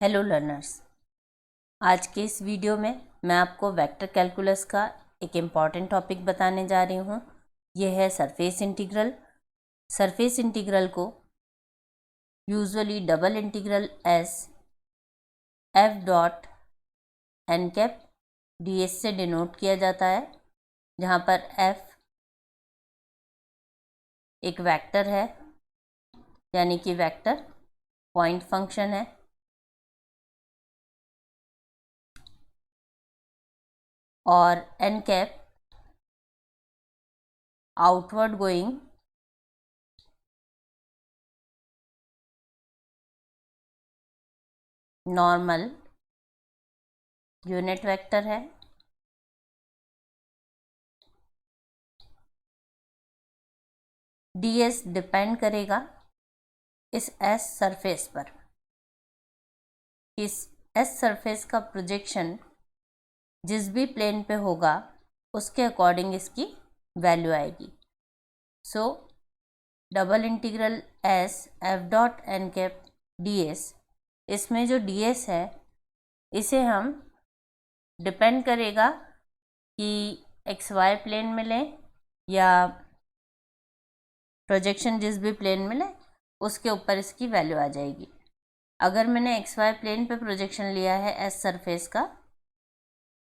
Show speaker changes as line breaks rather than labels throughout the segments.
Hello learners, आज के इस वीडियो में मैं आपको वेक्टर कैलकुलस का एक इम्पॉर्टेंट टॉपिक बताने जा रही हूँ। यह है सरफेस इंटीग्रल। सरफेस इंटीग्रल को usually double integral s f dot N cap d s से डिनोट किया जाता है, जहाँ पर एफ एक वेक्टर है, यानी कि वेक्टर पॉइंट फंक्शन है, और n cap outward going normal unit vector है। ds डिपेंड करेगा इस एस सरफेस पर। इस एस सरफेस का प्रोजेक्शन जिस भी प्लेन पे होगा उसके अकॉर्डिंग इसकी वैल्यू आएगी। So double integral s f dot N cap d s, इसमें जो डी एस है इसे हम डिपेंड करेगा कि एक्स वाई प्लेन में लें या प्रोजेक्शन जिस भी प्लेन में लें उसके ऊपर इसकी वैल्यू आ जाएगी। अगर मैंने एक्स वाई प्लेन पे प्रोजेक्शन लिया है एस सरफेस का,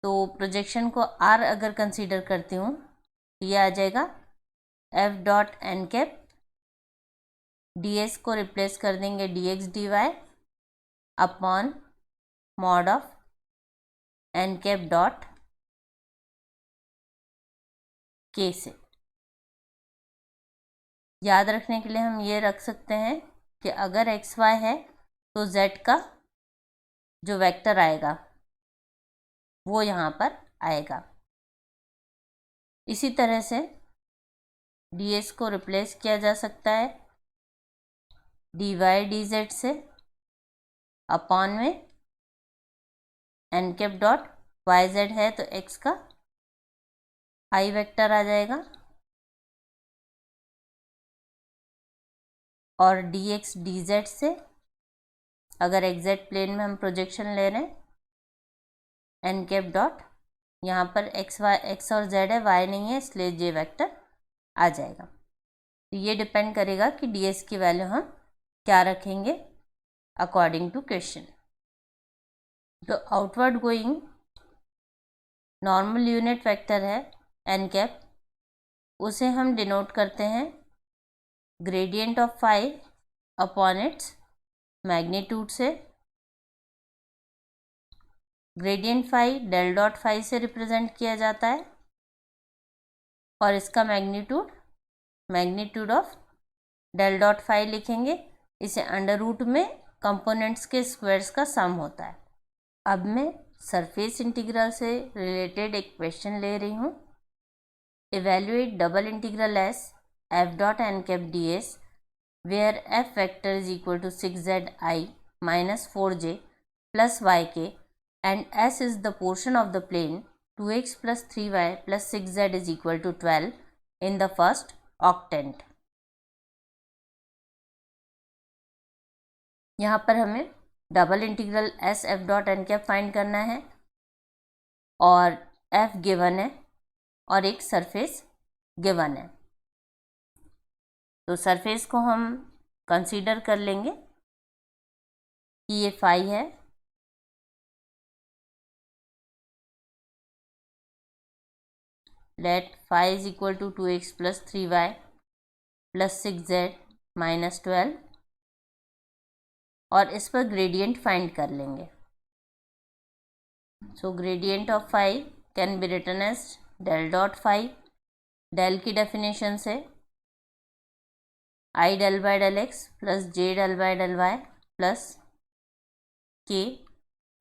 तो प्रोजेक्शन को आर अगर कंसीडर करती हूँ तो ये आ जाएगा f dot N cap, d s को रिप्लेस कर देंगे d x d y upon mod of n cap dot k से। याद रखने के लिए हम ये रख सकते हैं कि अगर एक्स वाई है तो जेड का जो वेक्टर आएगा वो यहाँ पर आएगा। इसी तरह से डी एस को रिप्लेस किया जा सकता है डी वाई डी जेड से अपॉन में n cap dot y z है तो एक्स का आई वेक्टर आ जाएगा, और डी एक्स डी जेड से अगर एग्जैक्ट प्लेन में हम प्रोजेक्शन ले रहे हैं एन कैप डॉट, यहाँ पर एक्स और जेड है, वाई नहीं है, इसलिए जे वेक्टर आ जाएगा। तो ये डिपेंड करेगा कि डी एस की वैल्यू हम क्या रखेंगे अकॉर्डिंग टू क्वेश्चन। तो outward going normal unit vector है एन कैप, उसे हम डिनोट करते हैं gradient of phi upon its magnitude से। Gradient phi del dot phi से रिप्रेजेंट किया जाता है, और इसका magnitude of del dot phi लिखेंगे। इसे अंडर रूट में कंपोनेंट्स के स्क्वायर्स का सम होता है। अब मैं सरफेस इंटीग्रल से रिलेटेड एक क्वेश्चन ले रही हूँ। Evaluate double integral s f dot N cap d s where f vector is equal to 6zi minus 4j plus yk and s is the portion of the plane 2x plus 3y plus 6z is equal to 12 in the first octant। यहाँ पर हमें double integral s f dot N cap find करना है, और F given है और एक surface given है। तो सरफेस को हम कंसीडर कर लेंगे कि ये फाई है, let phi is equal to 2x plus 3y plus 6z minus 12, और इस पर ग्रेडियंट फाइंड कर लेंगे। So gradient of phi can be written as del dot phi. Del की डेफिनेशन से i del by del x plus j del by del y plus k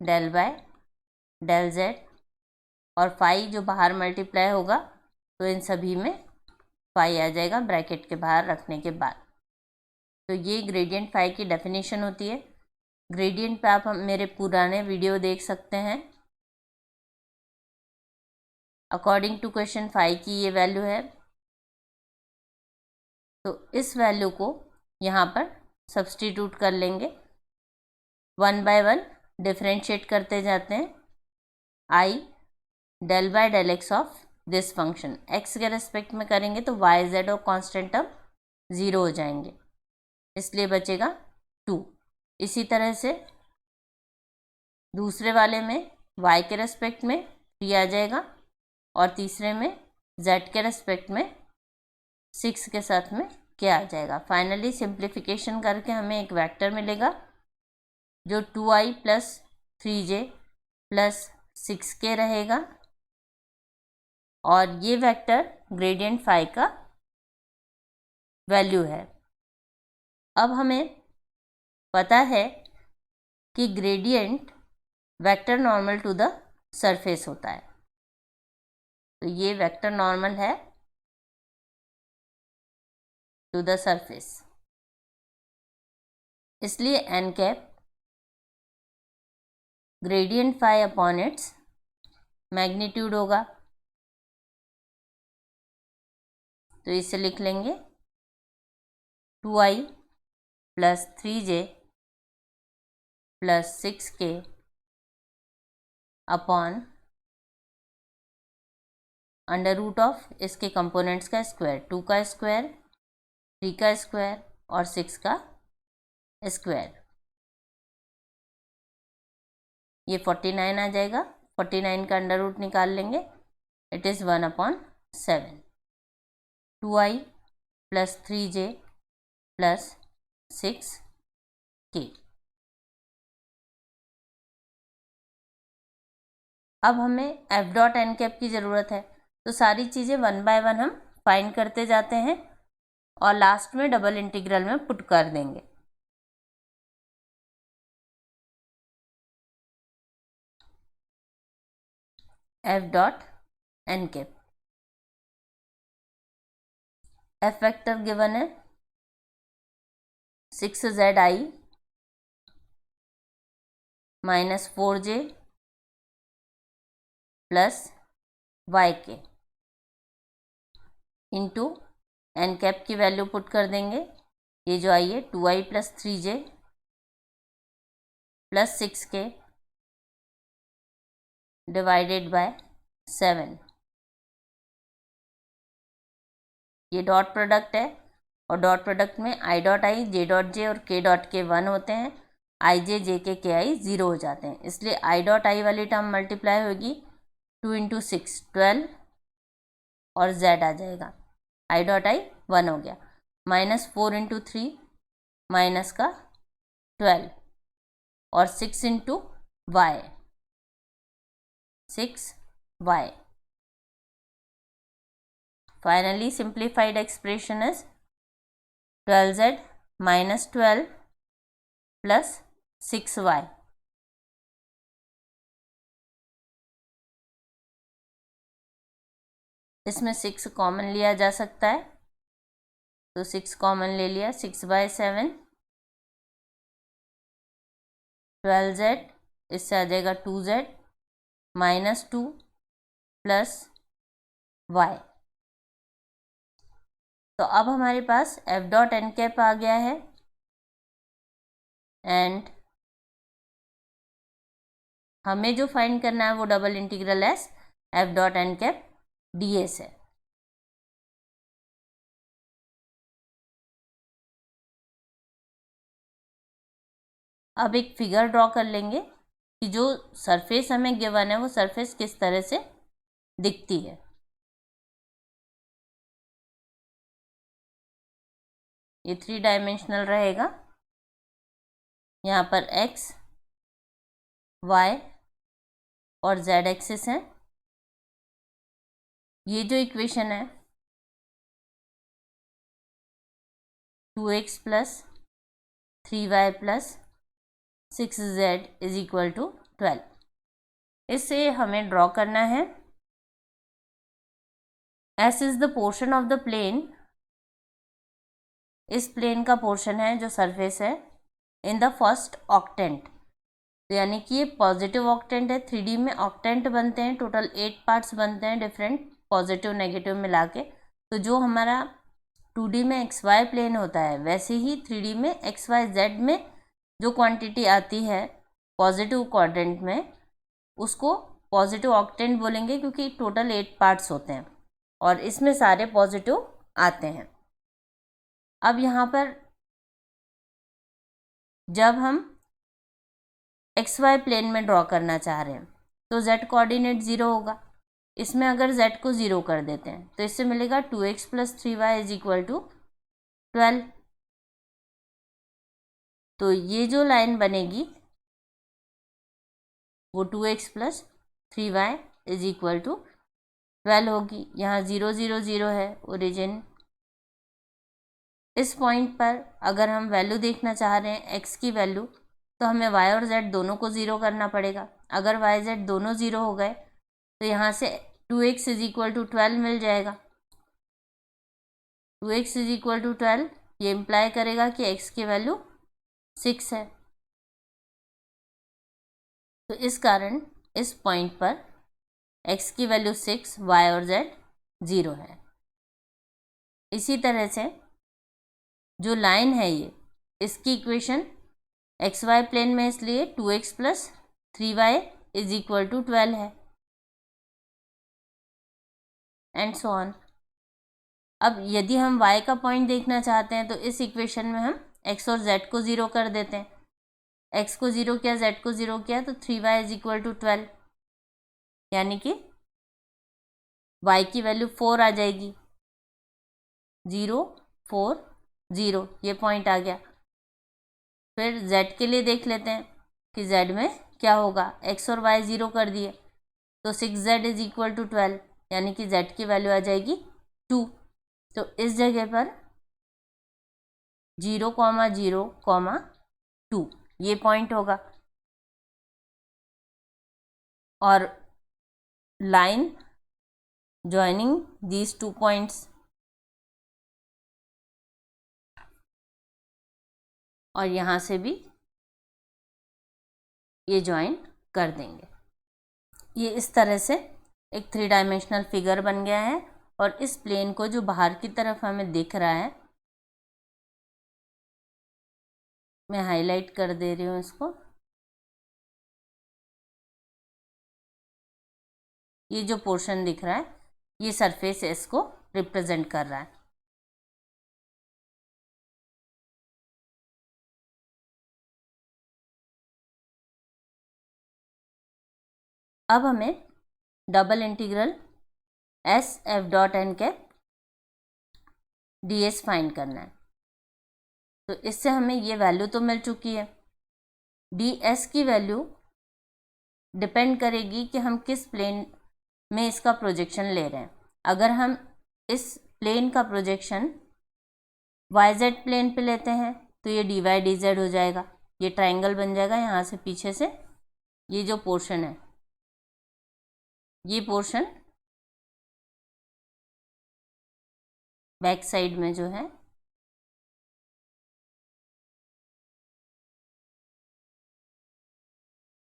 del by del z, और phi जो बाहर multiply होगा तो इन सभी में phi आ जाएगा ब्रैकेट के बाहर रखने के बाद। तो ये ग्रेडियंट फाई की डेफिनेशन होती है। ग्रेडियंट पे आप मेरे पुराने वीडियो देख सकते हैं। अकॉर्डिंग टू क्वेश्चन फाई की ये वैल्यू है, तो इस वैल्यू को यहाँ पर सब्सटीट्यूट कर लेंगे। 1 बाय 1 डिफ्रेंशिएट करते जाते हैं। I del by del x of this function, x के रेस्पेक्ट में करेंगे तो वाई जेड और कांस्टेंट टर्म 0 हो जाएंगे, इसलिए बचेगा 2। इसी तरह से दूसरे वाले में y के रेस्पेक्ट में 3 आ जाएगा और तीसरे में z के रेस्पेक्ट में 6 के साथ में क्या आ जाएगा। फाइनली सिंप्लीफिकेशन करके हमें एक वेक्टर मिलेगा जो 2i plus 3j plus 6k रहेगा और ये वेक्टर ग्रेडियंट फाई का वैल्यू है। अब हमें पता है कि gradient vector normal to the surface होता है, तो ये वेक्टर नॉर्मल है टू द सरफेस, इसलिए n cap gradient phi upon its magnitude होगा। तो इसे लिख लेंगे 2i plus 3j plus 6k upon under root of इसके कंपोनेंट्स का स्क्वायर, 2 का स्क्वायर, 3 का स्क्वायर और 6 का स्क्वायर। ये 49 आ जाएगा, 49 का अंडर रूट निकाल लेंगे, it is 1/7। 2i plus 3j plus 6k। अब हमें एफ डॉट एन कैप की ज़रूरत है, तो सारी चीज़ें 1 बाय 1 हम फाइंड करते जाते हैं और लास्ट में डबल इंटीग्रल में पुट कर देंगे। F dot N cap, f vector given है 6zi minus 4j plus yk into n cap की वैल्यू पुट कर देंगे। ये जो आई है 2i plus 3j plus 6k divided by 7। ये डॉट प्रोडक्ट है और डॉट प्रोडक्ट में I dot I, J dot J और के डॉट के 1 होते हैं, आई जे जे के आई 0 हो जाते हैं, इसलिए आई डॉट आई वाली टर्म मल्टीप्लाई होगी 2 इंटू 6 12 और z आ जाएगा, आई डॉट आई 1 हो गया, माइनस 4 इंटू 3 माइनस का 12 और 6 into y 6y। Finally simplified expression is 12z minus 12 plus 6y। इसमें 6 कॉमन लिया जा सकता है, तो 6 कॉमन ले लिया, 6/7 12z, इससे आ जाएगा 2z माइनस 2 प्लस y। तो अब हमारे पास एफ डॉट एन कैप आ गया है एंड हमें जो फाइंड करना है वो double integral s f dot N cap d s है। अब एक फिगर ड्रॉ कर लेंगे कि जो सरफेस हमें गिवन है वो सरफेस किस तरह से दिखती है। ये 3 डायमेंशनल रहेगा, यहाँ पर x, y और z एक्सिस है। ये जो इक्वेशन है 2x plus 3y plus 6z is equal to 12, इससे हमें ड्रॉ करना है S is the portion of the plane, इस प्लेन का पोर्शन है जो सरफेस है इन द फर्स्ट ऑक्टेंट, तो यानी कि ये पॉजिटिव ऑक्टेंट है। 3D में ऑक्टेंट बनते हैं, टोटल 8 पार्ट्स बनते हैं डिफरेंट पॉजिटिव नेगेटिव मिला के। तो जो हमारा 2D में XY प्लेन होता है वैसे ही 3D में XYZ में जो क्वांटिटी आती है पॉजिटिव क्वाड्रेंट में उसको पॉजिटिव ऑक्टेंट बोलेंगे, क्योंकि टोटल 8 पार्ट्स होते हैं और इसमें सारे पॉजिटिव आते हैं। अब यहाँ पर जब हम XY प्लेन में ड्रॉ करना चाह रहे हैं तो Z कोऑर्डिनेट 0 होगा। इसमें अगर Z को 0 कर देते हैं तो इससे मिलेगा 2x + 3y = 12। तो ये जो लाइन बनेगी वो 2x + 3y = 12 होगी। यहाँ 0 0 0 है ओरिजिन। इस पॉइंट पर अगर हम वैल्यू देखना चाह रहे हैं x की वैल्यू, तो हमें y और z दोनों को 0 करना पड़ेगा। अगर y z दोनों 0 हो गए तो यहाँ से 2x = 12 मिल जाएगा। 2x = 12 ये इम्प्लाई करेगा कि x की वैल्यू 6 है। तो इस कारण इस पॉइंट पर x की वैल्यू 6, y और z 0 है। इसी तरह से जो लाइन है ये, इसकी इक्वेशन XY प्लेन में इसलिए 2x + 3y = 12 है, एंड सो ऑन। अब यदि हम y का पॉइंट देखना चाहते हैं तो इस इक्वेशन में हम x और z को 0 कर देते हैं। x को 0 किया, z को 0 किया, तो 3y = 12, यानी कि y की वैल्यू 4 आ जाएगी। 0 4 0 ये पॉइंट आ गया। फिर z के लिए देख लेते हैं कि z में क्या होगा। x और y 0 कर दिए तो 6z = 12, यानी कि z की वैल्यू आ जाएगी 2। तो इस जगह पर 0, 0, 2 ये पॉइंट होगा। और लाइन ज्वाइनिंग दीज 2 पॉइंट्स, और यहाँ से भी ये ज्वाइन कर देंगे। ये इस तरह से एक 3 डायमेंशनल फिगर बन गया है। और इस प्लेन को जो बाहर की तरफ हमें दिख रहा है, मैं हाईलाइट कर दे रही हूँ इसको। ये जो पोर्शन दिख रहा है ये सरफेस एस को रिप्रेजेंट कर रहा है। अब हमें double integral SF.n ds find करना है। तो इससे हमें ये वैल्यू तो मिल चुकी है। ds की वैल्यू डिपेंड करेगी कि हम किस प्लेन में इसका प्रोजेक्शन ले रहे हैं। अगर हम इस प्लेन का प्रोजेक्शन YZ प्लेन पे लेते हैं तो ये dy/dz हो जाएगा। ये ट्राइंगल बन जाएगा। यहाँ से पीछे से ये जो पोर्शन है, ये पोर्शन बैक साइड में जो है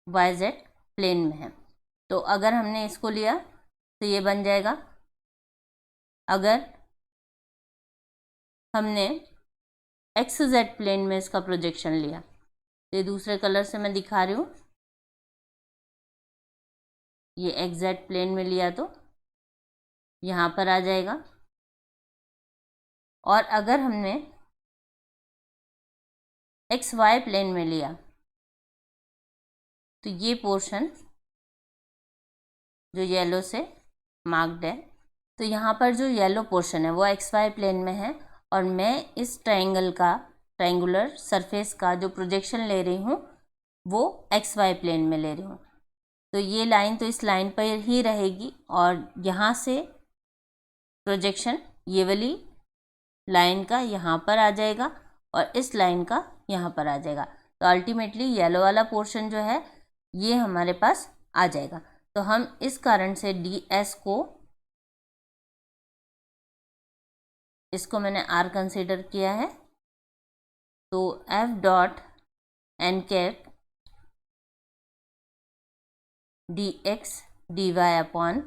YZ प्लेन में है। तो अगर हमने इसको लिया तो ये बन जाएगा। अगर हमने XZ प्लेन में इसका प्रोजेक्शन लिया, तो ये दूसरे कलर से मैं दिखा रही हूँ। ये XZ प्लेन में लिया तो यहाँ पर आ जाएगा। और अगर हमने XY प्लेन में लिया तो ये पोर्शन जो येलो से मार्क्ड है, तो यहाँ पर जो येलो पोर्शन है वो XY प्लेन में है। और मैं इस ट्राइंगुलर सरफेस का जो प्रोजेक्शन ले रही हूँ वो XY प्लेन में ले रही हूँ। तो ये लाइन तो इस लाइन पर ही रहेगी और यहाँ से प्रोजेक्शन ये वाली लाइन का यहाँ पर आ जाएगा और इस लाइन का यहाँ पर आ जाएगा। तो अल्टीमेटली येलो वाला पोर्शन जो है ये हमारे पास आ जाएगा। तो हम इस कारण से ds को, इसको मैंने r कंसीडर किया है, तो F.n dx dy upon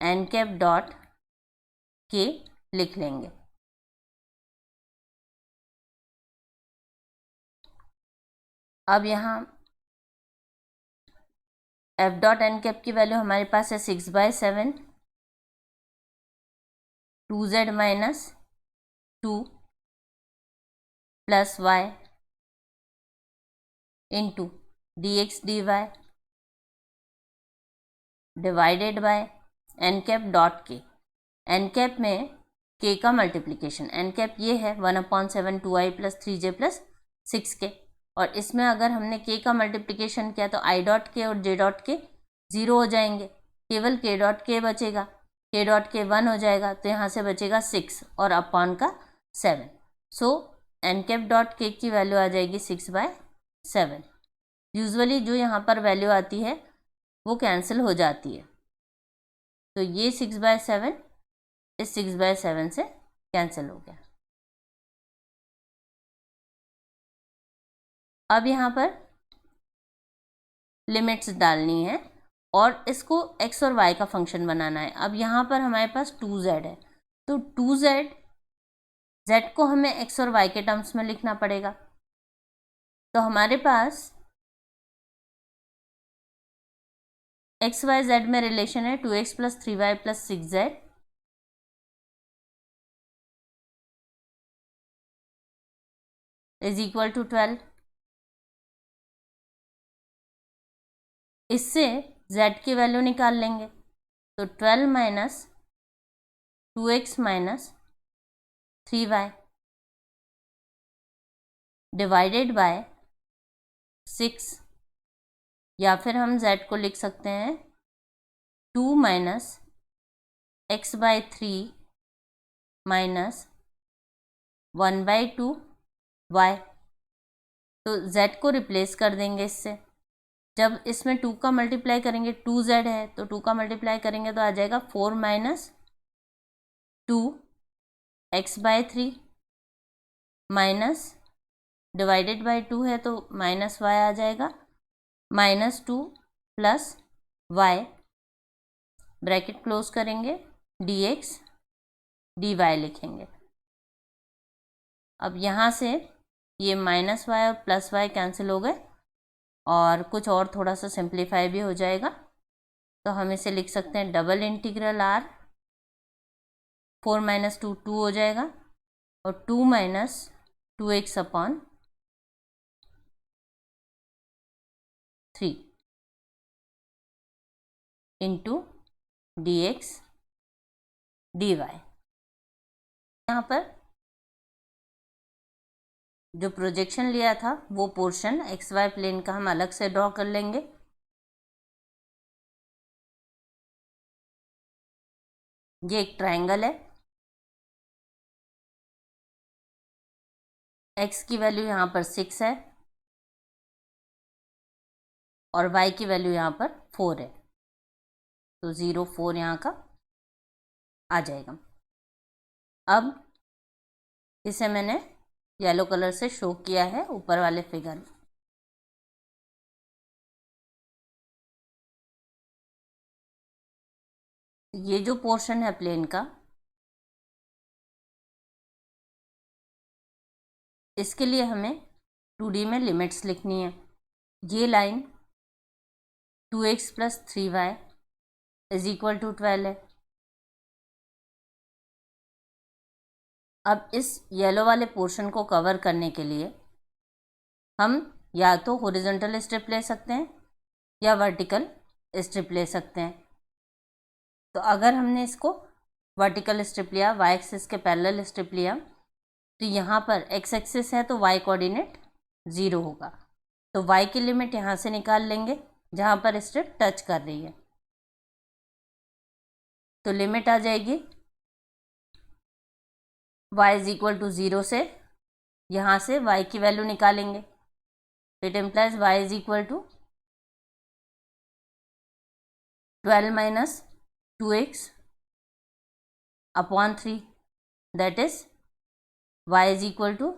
n dot k लिख लेंगे। अब यहाँ एफ डॉट एन कैप की वैल्यू हमारे पास है 6/7 2z minus 2 plus y into d x d y divided by N cap dot K. N cap में के का मल्टीप्लिकेशन, एन कैप ये है 1/7 2i plus 3j plus 6k, और इसमें अगर हमने के का मल्टीप्लिकेशन किया तो आई डॉट के और जे डॉट के 0 हो जाएंगे, केवल के डॉट के बचेगा, के डॉट के 1 हो जाएगा, तो यहाँ से बचेगा 6 और अपॉन का 7। सो एन कैप डॉट के की वैल्यू आ जाएगी 6/7। यूजुअली जो यहाँ पर वैल्यू आती है वो कैंसिल हो जाती है, तो ये 6/7 इस 6/7 से कैंसिल हो गया। अब यहाँ पर लिमिट्स डालनी है और इसको x और y का फंक्शन बनाना है। अब यहाँ पर हमारे पास 2z है, तो 2z z को हमें x और y के टर्म्स में लिखना पड़ेगा। तो हमारे पास एक्स वाई जेड में रिलेशन है 2x plus 3y plus 6z is equal to 12। इससे z की वैल्यू निकाल लेंगे, तो 12 minus 2x minus 3y divided by 6, या फिर हम z को लिख सकते हैं 2 माइनस x/3 माइनस 1/2 y। तो z को रिप्लेस कर देंगे इससे, जब इसमें 2 का मल्टीप्लाई करेंगे 2z है तो 2 का मल्टीप्लाई करेंगे तो आ जाएगा 4 minus 2 x/3 minus divided by 2 है तो माइनस y आ जाएगा, -2 प्लस y ब्रैकेट क्लोज करेंगे dx dy लिखेंगे। अब यहाँ से ये -y और +y कैंसिल हो गए और कुछ और थोड़ा सा सिंप्लीफाई भी हो जाएगा, तो हम इसे लिख सकते हैं डबल इंटीग्रल r 4 - 2 2 हो जाएगा और 2 minus 2x upon 3 into dx dy। यहाँ पर जो प्रोजेक्शन लिया था वो पोर्शन एक्स वाई प्लेन का हम अलग से ड्रॉ कर लेंगे। ये एक ट्रायंगल है, x की वैल्यू यहाँ पर 6 है और y की वैल्यू यहाँ पर 4 है, तो 0 4 यहाँ का आ जाएगा। अब इसे मैंने येलो कलर से शो किया है ऊपर वाले फिगर में। ये जो पोर्शन है प्लेन का, इसके लिए हमें 2D में लिमिट्स लिखनी है। ये line 2x plus 3y is equal to 12 है। अब इस येलो वाले पोर्शन को कवर करने के लिए हम या तो हॉरिजॉन्टल स्ट्रिप ले सकते हैं या वर्टिकल स्ट्रिप ले सकते हैं। तो अगर हमने इसको वर्टिकल स्ट्रिप लिया, y एक्सिस के पैरेलल स्ट्रिप लिया, तो यहाँ पर x एक्सिस है तो y कोऑर्डिनेट 0 होगा, तो y की लिमिट यहाँ से निकाल लेंगे जहाँ पर स्ट्रिप टच कर रही है, तो लिमिट आ जाएगी y इज इक्वल टू 0 से, यहाँ से y की वैल्यू निकालेंगे, it implies y is equal to 12 minus 2x upon 3, that is y is equal to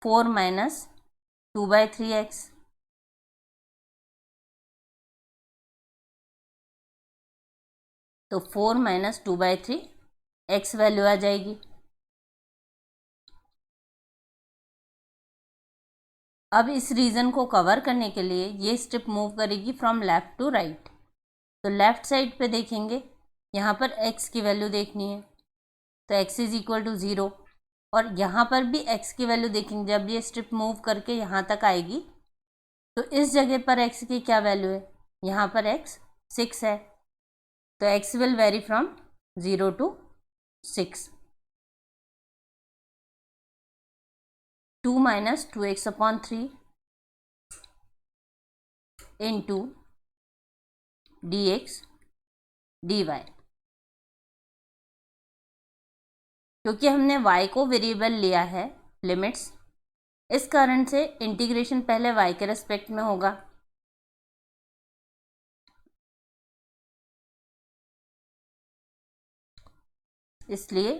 4 minus 2/3x। तो 4 माइनस 2/3 x वैल्यू आ जाएगी। अब इस रीजन को कवर करने के लिए ये स्ट्रिप मूव करेगी फ्रॉम लेफ्ट टू राइट। तो लेफ्ट साइड पे देखेंगे, यहाँ पर x की वैल्यू देखनी है, तो x इज इक्वल टू 0, और यहाँ पर भी x की वैल्यू देखेंगे। जब ये स्ट्रिप मूव करके यहाँ तक आएगी तो इस जगह पर x की क्या वैल्यू है, यहाँ पर x 6 है, तो x will very from 0 to 6। 2 minus 2x upon 3 into dx dy। क्योंकि हमने y को वेरिएबल लिया है लिमिट्स, इस कारण से इंटीग्रेशन पहले y के रेस्पेक्ट में होगा। इसलिए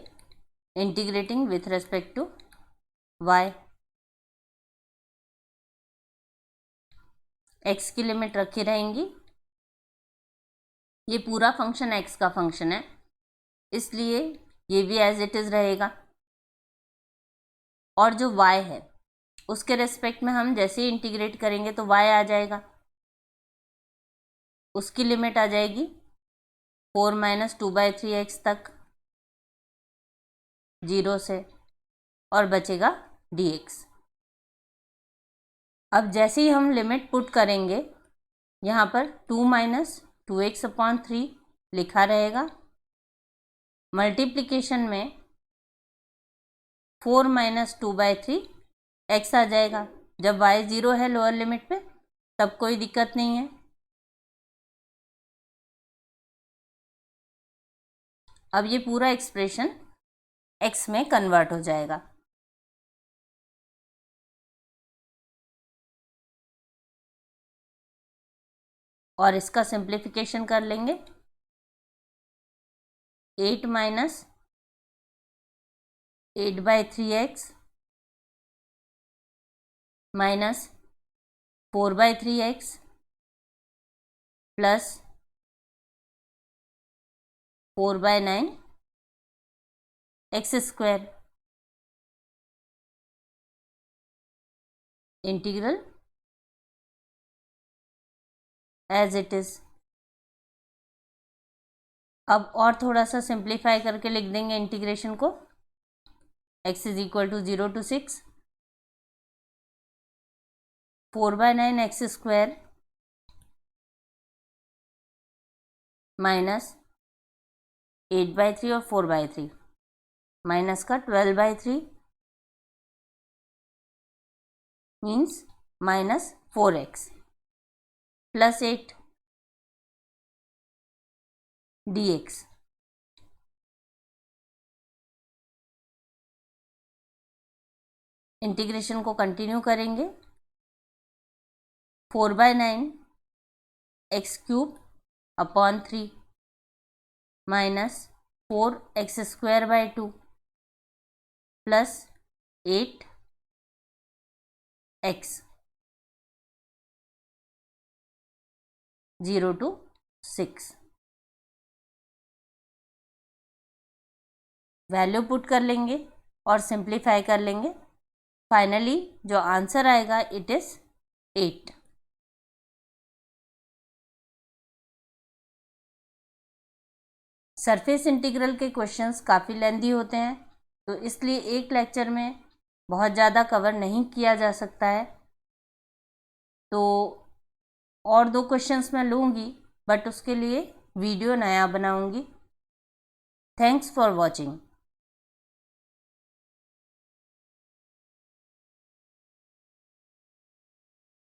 integrating with respect to y, x की लिमिट रखी रहेंगी। ये पूरा फंक्शन x का फंक्शन है, इसलिए ये भी एज इट इज रहेगा। और जो y है उसके रेस्पेक्ट में हम जैसे ही इंटीग्रेट करेंगे तो y आ जाएगा, उसकी लिमिट आ जाएगी 4 माइनस 2/3x तक 0 से, और बचेगा dx। अब जैसे ही हम लिमिट पुट करेंगे, यहाँ पर 2 माइनस 2x अपॉन 3 लिखा रहेगा, मल्टीप्लिकेशन में 4 माइनस 2/3 x आ जाएगा। जब y 0 है लोअर लिमिट पे तब कोई दिक्कत नहीं है। अब ये पूरा एक्सप्रेशन x में कन्वर्ट हो जाएगा। और इसका सिंप्लीफिकेशन कर लेंगे, 8 minus 8/3x minus 4/3x plus 4/9 x² integral as it is. अब और थोड़ा सा सिंप्लीफाई करके लिख देंगे इंटीग्रेशन को, x is equal to 0 to 6, 4/9 x² minus 8/3 और 4/3 माइनस का 12/3 means minus 4x plus 8 dx। Integration को कंटिन्यू करेंगे, 4/9 x³ upon 3 minus 4x² 2 plus 8x 0 to 6। Value put कर लेंगे और सिंप्लीफाई कर लेंगे। फाइनली जो आंसर आएगा इट इज 8। सरफेस इंटीग्रल के क्वेश्चंस काफ़ी लेंदी होते हैं, तो इसलिए एक लेक्चर में बहुत ज़्यादा कवर नहीं किया जा सकता है। तो और 2 क्वेश्चंस मैं लूँगी, बट उसके लिए वीडियो नया बनाऊँगी। Thanks for watching.